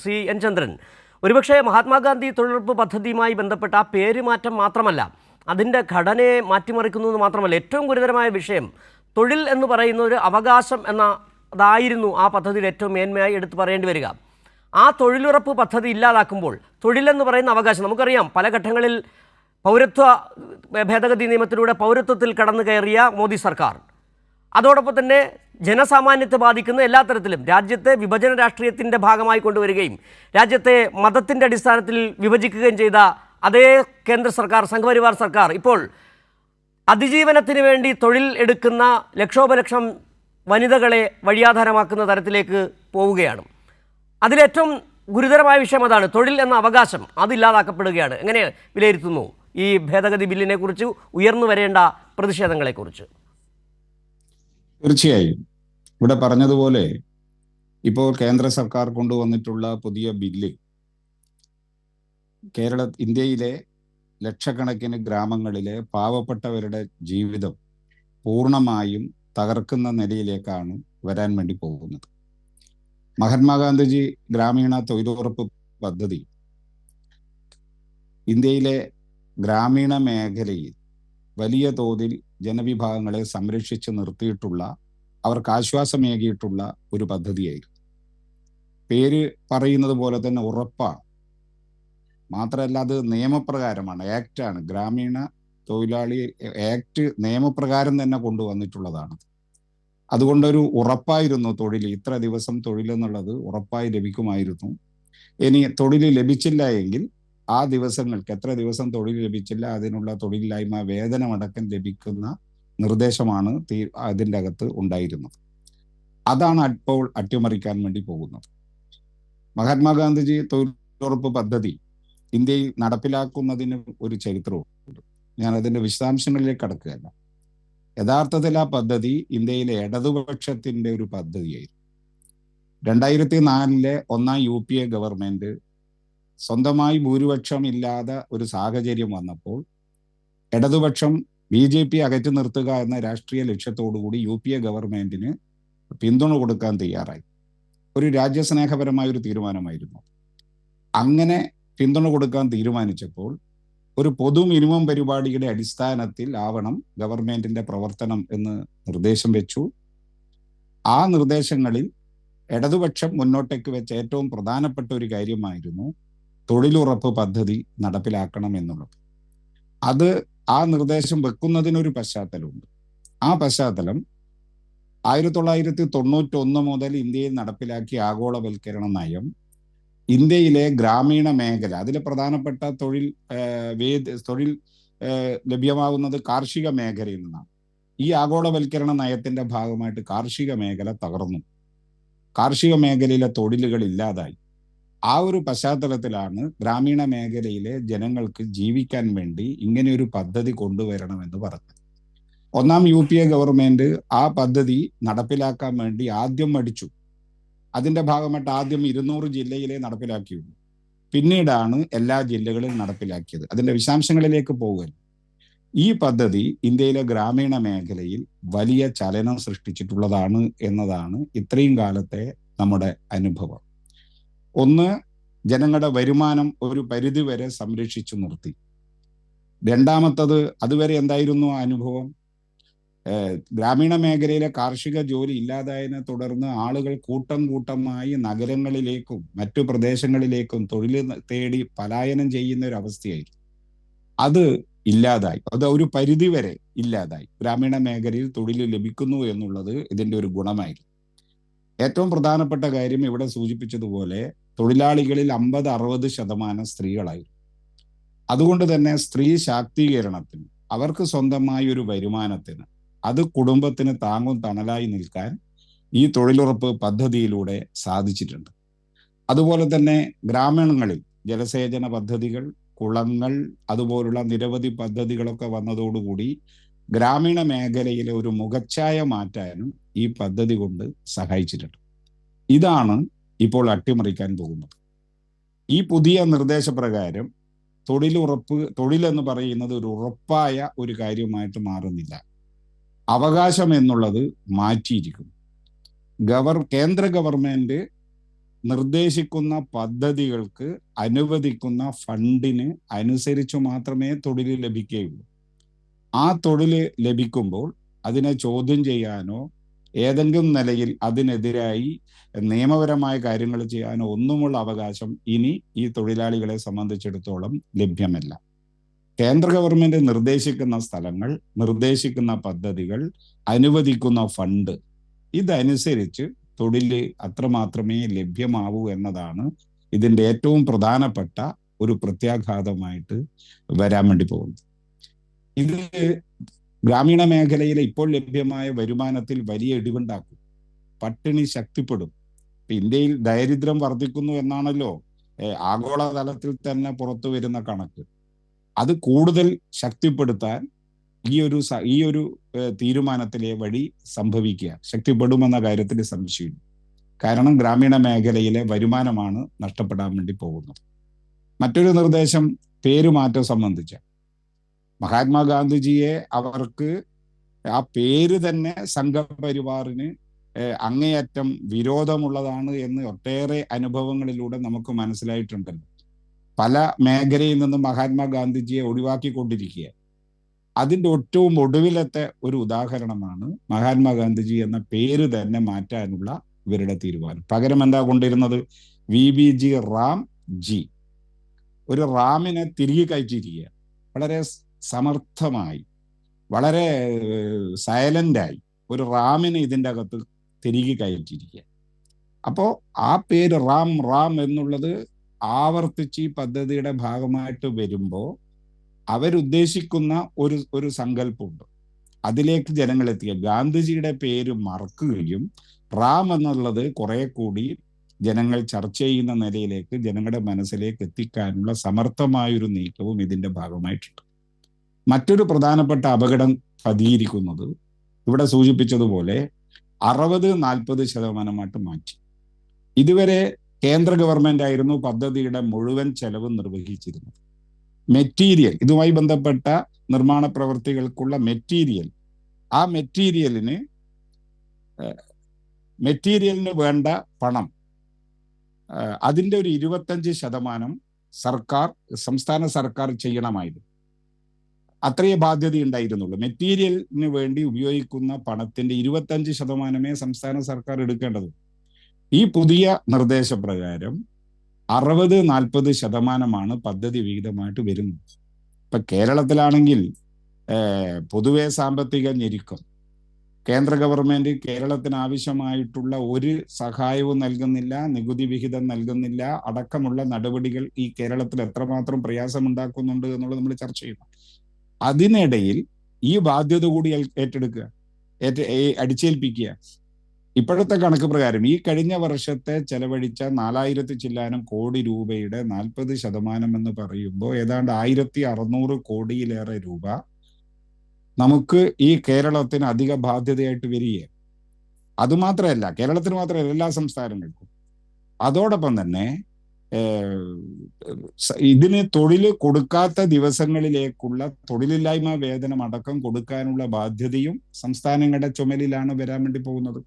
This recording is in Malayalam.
സി എൻ ചന്ദ്രൻ, ഒരുപക്ഷെ മഹാത്മാഗാന്ധി തൊഴിലുറപ്പ് പദ്ധതിയുമായി ബന്ധപ്പെട്ട ആ പേരുമാറ്റം മാത്രമല്ല, അതിൻ്റെ ഘടനയെ മാറ്റിമറിക്കുന്നത് മാത്രമല്ല, ഏറ്റവും ഗുരുതരമായ വിഷയം തൊഴിൽ എന്ന് പറയുന്ന ഒരു അവകാശം അതായിരുന്നു ആ പദ്ധതിയിൽ ഏറ്റവും മേന്മയായി എടുത്തു പറയേണ്ടി വരിക. ആ തൊഴിലുറപ്പ് പദ്ധതി ഇല്ലാതാക്കുമ്പോൾ തൊഴിലെന്ന് പറയുന്ന അവകാശം നമുക്കറിയാം, പല ഘട്ടങ്ങളിൽ പൗരത്വ ഭേദഗതി നിയമത്തിലൂടെ പൗരത്വത്തിൽ കടന്നു കയറിയ മോദി സർക്കാർ, അതോടൊപ്പം തന്നെ ജനസാമാന്യത്തെ ബാധിക്കുന്ന എല്ലാ തരത്തിലും രാജ്യത്തെ വിഭജന രാഷ്ട്രീയത്തിൻ്റെ ഭാഗമായി കൊണ്ടുവരികയും രാജ്യത്തെ മതത്തിൻ്റെ അടിസ്ഥാനത്തിൽ വിഭജിക്കുകയും ചെയ്ത അതേ കേന്ദ്ര സർക്കാർ, സംഘപരിവാർ സർക്കാർ ഇപ്പോൾ അതിജീവനത്തിന് വേണ്ടി തൊഴിൽ എടുക്കുന്ന ലക്ഷോപലക്ഷം വനിതകളെ വഴിയാധാരമാക്കുന്ന തരത്തിലേക്ക് പോവുകയാണ്. അതിലേറ്റവും ഗുരുതരമായ വിഷയം അതാണ്, തൊഴിൽ എന്ന അവകാശം അതില്ലാതാക്കപ്പെടുകയാണ്. എങ്ങനെ വിലയിരുത്തുന്നു ഈ ഭേദഗതി ബില്ലിനെ കുറിച്ച്, ഉയർന്നു വരേണ്ട പ്രതിഷേധങ്ങളെക്കുറിച്ച്? തീർച്ചയായും ഇവിടെ പറഞ്ഞതുപോലെ ഇപ്പോൾ കേന്ദ്ര സർക്കാർ കൊണ്ടുവന്നിട്ടുള്ള പുതിയ ബില്ല് ഇന്ത്യയിലെ ലക്ഷക്കണക്കിന് ഗ്രാമങ്ങളിലെ പാവപ്പെട്ടവരുടെ ജീവിതം പൂർണ്ണമായും തകർക്കുന്ന നിലയിലേക്കാണ് വരാൻ വേണ്ടി പോകുന്നത്. മഹാത്മാഗാന്ധിജി ഗ്രാമീണ തൊഴിലുറപ്പ് പദ്ധതി ഇന്ത്യയിലെ ഗ്രാമീണ മേഖലയിൽ വലിയ തോതിൽ ജനവിഭാഗങ്ങളെ സംരക്ഷിച്ച് നിർത്തിയിട്ടുള്ള, അവർക്ക് ആശ്വാസമേകിയിട്ടുള്ള ഒരു പദ്ധതിയായിരുന്നു. പേര് പറയുന്നത് പോലെ തന്നെ ഉറപ്പാണ്. മാത്രമല്ല, അത് നിയമപ്രകാരമാണ്, ആക്റ്റാണ്. ഗ്രാമീണ തൊഴിലാളി ആക്ട് നിയമപ്രകാരം തന്നെ കൊണ്ടുവന്നിട്ടുള്ളതാണ്. അതുകൊണ്ടൊരു ഉറപ്പായിരുന്നു തൊഴിൽ, ഇത്ര ദിവസം തൊഴിൽ എന്നുള്ളത് ഉറപ്പായി ലഭിക്കുമായിരുന്നു. ഇനി തൊഴിൽ ലഭിച്ചില്ല എങ്കിൽ ആ ദിവസങ്ങൾക്ക്, എത്ര ദിവസം തൊഴിൽ ലഭിച്ചില്ല അതിനുള്ള തൊഴിലില്ലായ്മ വേതനമടക്കം ലഭിക്കുന്ന നിർദ്ദേശമാണ് അതിൻ്റെ അകത്ത് ഉണ്ടായിരുന്നത്. അതാണ് ഇപ്പോൾ അട്ടിമറിക്കാൻ വേണ്ടി പോകുന്നത്. മഹാത്മാഗാന്ധിജി തൊഴിലുറപ്പ് പദ്ധതി ഇന്ത്യയിൽ നടപ്പിലാക്കുന്നതിന് ഒരു ചരിത്രമുണ്ട്. ഞാൻ അതിൻ്റെ വിശദാംശങ്ങളിലേക്ക് കടക്കുകയല്ല. യഥാർത്ഥത്തിൽ ആ പദ്ധതി ഇന്ത്യയിലെ ഇടതുപക്ഷത്തിൻ്റെ ഒരു പദ്ധതിയായിരുന്നു. 2004 ഒന്നാം UPA ഗവൺമെന്റ് സ്വന്തമായി ഭൂരിപക്ഷം ഇല്ലാതെ ഒരു സാഹചര്യം വന്നപ്പോൾ ഇടതുപക്ഷം BJP അകറ്റി നിർത്തുക എന്ന രാഷ്ട്രീയ ലക്ഷ്യത്തോടുകൂടി UPA ഗവൺമെന്റിന് പിന്തുണ കൊടുക്കാൻ തയ്യാറായി. ഒരു രാജ്യസ്നേഹപരമായ ഒരു തീരുമാനമായിരുന്നു. അങ്ങനെ പിന്തുണ കൊടുക്കാൻ തീരുമാനിച്ചപ്പോൾ ഒരു പൊതു മിനിമം പരിപാടിയുടെ അടിസ്ഥാനത്തിൽ ആവണം ഗവൺമെന്റിന്റെ പ്രവർത്തനം എന്ന് നിർദ്ദേശം വെച്ചു. ആ നിർദ്ദേശങ്ങളിൽ ഇടതുപക്ഷം മുന്നോട്ടേക്ക് വെച്ച ഏറ്റവും പ്രധാനപ്പെട്ട ഒരു കാര്യമായിരുന്നു തൊഴിലുറപ്പ് പദ്ധതി നടപ്പിലാക്കണം എന്നുള്ളത്. ആ നിർദ്ദേശം വെക്കുന്നതിനൊരു പശ്ചാത്തലമുണ്ട്. ആ പശ്ചാത്തലം 1991 മുതൽ ഇന്ത്യയിൽ നടപ്പിലാക്കിയ ആഗോളവൽക്കരണ നയം ഇന്ത്യയിലെ ഗ്രാമീണ മേഖല, അതിൽ പ്രധാനപ്പെട്ട തൊഴിൽ ലഭ്യമാകുന്നത് കാർഷിക മേഖലയിൽ നിന്നാണ്. ഈ ആഗോളവൽക്കരണ നയത്തിന്റെ ഭാഗമായിട്ട് കാർഷിക മേഖല തകർന്നു, കാർഷിക മേഖലയിലെ തൊഴിലുകൾ ഇല്ലാതായി. ആ ഒരു പശ്ചാത്തലത്തിലാണ് ഗ്രാമീണ മേഖലയിലെ ജനങ്ങൾക്ക് ജീവിക്കാൻ വേണ്ടി ഇങ്ങനെയൊരു പദ്ധതി കൊണ്ടുവരണമെന്ന് പറഞ്ഞത്. ഒന്നാം UPA ഗവൺമെന്റ് ആ പദ്ധതി നടപ്പിലാക്കാൻ വേണ്ടി ആദ്യം മടിച്ചു. അതിന്റെ ഭാഗമായിട്ട് ആദ്യം 200 ജില്ലയിലെ നടപ്പിലാക്കിയുള്ളൂ. പിന്നീടാണ് എല്ലാ ജില്ലകളിലും നടപ്പിലാക്കിയത്. അതിന്റെ വിശദാംശങ്ങളിലേക്ക് പോകുക. ഈ പദ്ധതി ഇന്ത്യയിലെ ഗ്രാമീണ മേഖലയിൽ വലിയ ചലനം സൃഷ്ടിച്ചിട്ടുള്ളതാണ് എന്നതാണ് ഇത്രയും കാലത്തെ നമ്മുടെ അനുഭവം. ഒന്ന്, ജനങ്ങളുടെ വരുമാനം ഒരു പരിധി വരെ സംരക്ഷിച്ചു നിർത്തി. രണ്ടാമത്തത്, അതുവരെ എന്തായിരുന്നു അനുഭവം? ഗ്രാമീണ മേഖലയിലെ കാർഷിക ജോലി ഇല്ലാതായതിനെ തുടർന്ന് ആളുകൾ കൂട്ടം കൂട്ടമായി നഗരങ്ങളിലേക്കും മറ്റു പ്രദേശങ്ങളിലേക്കും തൊഴിൽ തേടി പലായനം ചെയ്യുന്ന ഒരു അവസ്ഥയായിരുന്നു. അത് ഇല്ലാതായി. അത് ഒരു പരിധി വരെ ഇല്ലാതായി. ഗ്രാമീണ മേഖലയിൽ തൊഴിൽ ലഭിക്കുന്നു എന്നുള്ളത് ഇതിൻ്റെ ഒരു ഗുണമായിരുന്നു. ഏറ്റവും പ്രധാനപ്പെട്ട കാര്യം ഇവിടെ സൂചിപ്പിച്ചതുപോലെ തൊഴിലാളികളിൽ 50-60% സ്ത്രീകളായിരുന്നു. അതുകൊണ്ട് തന്നെ സ്ത്രീ ശാക്തീകരണത്തിന്, അവർക്ക് സ്വന്തമായ ഒരു വരുമാനത്തിന്, അത് കുടുംബത്തിന് താങ്ങും തണലായി നിൽക്കാൻ ഈ തൊഴിലുറപ്പ് പദ്ധതിയിലൂടെ സാധിച്ചിട്ടുണ്ട്. അതുപോലെ തന്നെ ഗ്രാമീണങ്ങളിൽ ജലസേചന പദ്ധതികൾ, കുളങ്ങൾ, അതുപോലുള്ള നിരവധി പദ്ധതികളൊക്കെ വന്നതോടുകൂടി ഗ്രാമീണ മേഖലയിലെ ഒരു മുഖച്ഛായ മാറ്റാനും ഈ പദ്ധതി കൊണ്ട് സഹായിച്ചിട്ടുണ്ട്. ഇതാണ് ഇപ്പോൾ അട്ടിമറിക്കാൻ പോകുന്നത്. ഈ പുതിയ നിർദ്ദേശപ്രകാരം തൊഴിലെന്ന് പറയുന്നത് ഒരു ഉറപ്പായ ഒരു കാര്യമായിട്ട് മാറുന്നില്ല. അവകാശം എന്നുള്ളത് മാറ്റിയിരിക്കുന്നു. കേന്ദ്ര ഗവൺമെന്റ് നിർദ്ദേശിക്കുന്ന പദ്ധതികൾക്ക് അനുവദിക്കുന്ന ഫണ്ടിന് അനുസരിച്ച് മാത്രമേ തൊഴിൽ ലഭിക്കുകയുള്ളൂ. ആ തൊഴിൽ ലഭിക്കുമ്പോൾ അതിനെ ചോദ്യം ചെയ്യാനോ ഏതെങ്കിലും നിലയിൽ അതിനെതിരായി നിയമപരമായ കാര്യങ്ങൾ ചെയ്യാനോ ഒന്നുമുള്ള അവകാശം ഇനി ഈ തൊഴിലാളികളെ സംബന്ധിച്ചിടത്തോളം ലഭ്യമല്ല. കേന്ദ്ര ഗവൺമെന്റ് നിർദ്ദേശിക്കുന്ന സ്ഥലങ്ങൾ, നിർദ്ദേശിക്കുന്ന പദ്ധതികൾ, അനുവദിക്കുന്ന ഫണ്ട്, ഇതനുസരിച്ച് തൊഴില് അത്രമാത്രമേ ലഭ്യമാവൂ എന്നതാണ് ഇതിൻ്റെ ഏറ്റവും പ്രധാനപ്പെട്ട ഒരു പ്രത്യാഘാതമായിട്ട് വരാൻ വേണ്ടി പോകുന്നത്. ഇത് ഗ്രാമീണ മേഖലയിലെ ഇപ്പോൾ ലഭ്യമായ വരുമാനത്തിൽ വലിയ ഇടിവുണ്ടാക്കും. പട്ടിണി ശക്തിപ്പെടും. ഇന്ത്യയിൽ ദാരിദ്ര്യം വർദ്ധിക്കുന്നു എന്നാണല്ലോ ആഗോളതലത്തിൽ തന്നെ പുറത്തു വരുന്ന കണക്ക്. അത് കൂടുതൽ ശക്തിപ്പെടുത്താൻ ഈ ഒരു തീരുമാനത്തിലെ വഴി സംഭവിക്കുക, ശക്തിപ്പെടുമെന്ന കാര്യത്തിൽ സംശയമില്ല. കാരണം ഗ്രാമീണ മേഖലയിലെ വരുമാനമാണ് നഷ്ടപ്പെടാൻ വേണ്ടി പോകുന്നത്. മറ്റൊരു നിർദ്ദേശം പേരുമാറ്റം സംബന്ധിച്ച. മഹാത്മാഗാന്ധിജിയെ അവർക്ക് ആ പേര് തന്നെ സംഘപരിവാറിന് അങ്ങേയറ്റം വിരോധമുള്ളതാണ് എന്ന് ഒട്ടേറെ അനുഭവങ്ങളിലൂടെ നമുക്ക് മനസ്സിലായിട്ടുണ്ടല്ലോ. പല മേഖലയിൽ നിന്നും മഹാത്മാഗാന്ധിജിയെ ഒഴിവാക്കിക്കൊണ്ടിരിക്കുക. അതിൻ്റെ ഏറ്റവും ഒടുവിലത്തെ ഒരു ഉദാഹരണമാണ് മഹാത്മാഗാന്ധിജി എന്ന പേര് തന്നെ മാറ്റാനുള്ള ഇവരുടെ തീരുമാനം. പകരം എന്താ കൊണ്ടിരുന്നത്? VBG Ram G. ഒരു റാമിനെ തിരികെ കയറ്റിയിരിക്കുക. വളരെ സമർത്ഥമായി, വളരെ സൈലന്റായി ഒരു റാമിനെ ഇതിൻ്റെ അകത്ത് തിരികെ കയറ്റിയിരിക്കുക. അപ്പോൾ ആ പേര് റാം എന്നുള്ളത് ആവർത്തിച്ച് ഈ പദ്ധതിയുടെ ഭാഗമായിട്ട് വരുമ്പോൾ അവരുദ്ദേശിക്കുന്ന ഒരു സങ്കല്പമുണ്ട്. അതിലേക്ക് ജനങ്ങൾ എത്തിക്കുക. ഗാന്ധിജിയുടെ പേര് മറക്കുകയും റാം എന്നുള്ളത് കുറെ കൂടി ജനങ്ങൾ ചർച്ച ചെയ്യുന്ന നിലയിലേക്ക് ജനങ്ങളുടെ മനസ്സിലേക്ക് എത്തിക്കാനുള്ള സമർത്ഥമായൊരു നീക്കവും ഇതിന്റെ ഭാഗമായിട്ടുണ്ട്. മറ്റൊരു പ്രധാനപ്പെട്ട അപകടം പതിയിരിക്കുന്നത് ഇവിടെ സൂചിപ്പിച്ചതുപോലെ 60-40% മാറ്റി. ഇതുവരെ കേന്ദ്ര ഗവൺമെന്റ് ആയിരുന്നു പദ്ധതിയുടെ മുഴുവൻ ചെലവ് നിർവഹിച്ചിരുന്നത്. മെറ്റീരിയൽ, ഇതുമായി ബന്ധപ്പെട്ട നിർമ്മാണ പ്രവൃത്തികൾക്കുള്ള മെറ്റീരിയൽ, ആ മെറ്റീരിയലിന് വേണ്ട പണം, അതിൻ്റെ ഒരു 25% സംസ്ഥാന സർക്കാർ ചെയ്യണമായിരുന്നു. അത്രയേ ബാധ്യത ഉണ്ടായിരുന്നുള്ളൂ. മെറ്റീരിയലിന് വേണ്ടി ഉപയോഗിക്കുന്ന പണത്തിന്റെ 25% സംസ്ഥാന സർക്കാർ എടുക്കേണ്ടത്. ഈ പുതിയ നിർദ്ദേശപ്രകാരം 60-40% പദ്ധതി വിഹിതമായിട്ട് വരുന്നത്. ഇപ്പൊ കേരളത്തിലാണെങ്കിൽ പൊതുവെ സാമ്പത്തിക ഞെരുക്കം, കേന്ദ്ര ഗവൺമെന്റ് കേരളത്തിന് ആവശ്യമായിട്ടുള്ള ഒരു സഹായവും നൽകുന്നില്ല, നികുതി വിഹിതം നൽകുന്നില്ല അടക്കമുള്ള നടപടികൾ ഈ കേരളത്തിൽ എത്രമാത്രം പ്രയാസമുണ്ടാക്കുന്നുണ്ട് എന്നുള്ളത് നമ്മൾ ചർച്ച ചെയ്യുന്നു. അതിനിടയിൽ ഈ ബാധ്യത കൂടി ഏറ്റെടുക്കുക, അടിച്ചേൽപ്പിക്കുക. ഇപ്പോഴത്തെ കണക്ക് പ്രകാരം ഈ കഴിഞ്ഞ വർഷത്തെ ചെലവഴിച്ച 4000 ചില്ലാനം കോടി രൂപയുടെ 40% എന്ന് പറയുമ്പോൾ ഏതാണ്ട് 1600 കോടിയിലേറെ രൂപ നമുക്ക് ഈ കേരളത്തിന് അധിക ബാധ്യതയായിട്ട് വരികയാണ്. അതുമാത്രമല്ല, കേരളത്തിന് മാത്രമല്ല, എല്ലാ സംസ്ഥാനങ്ങൾക്കും. അതോടൊപ്പം തന്നെ ഇതിന് തൊഴിൽ കൊടുക്കാത്ത ദിവസങ്ങളിലേക്കുള്ള തൊഴിലില്ലായ്മ വേതനം അടക്കം കൊടുക്കാനുള്ള ബാധ്യതയും സംസ്ഥാനങ്ങളുടെ ചുമലിലാണ് വരാൻ വേണ്ടി പോകുന്നത്.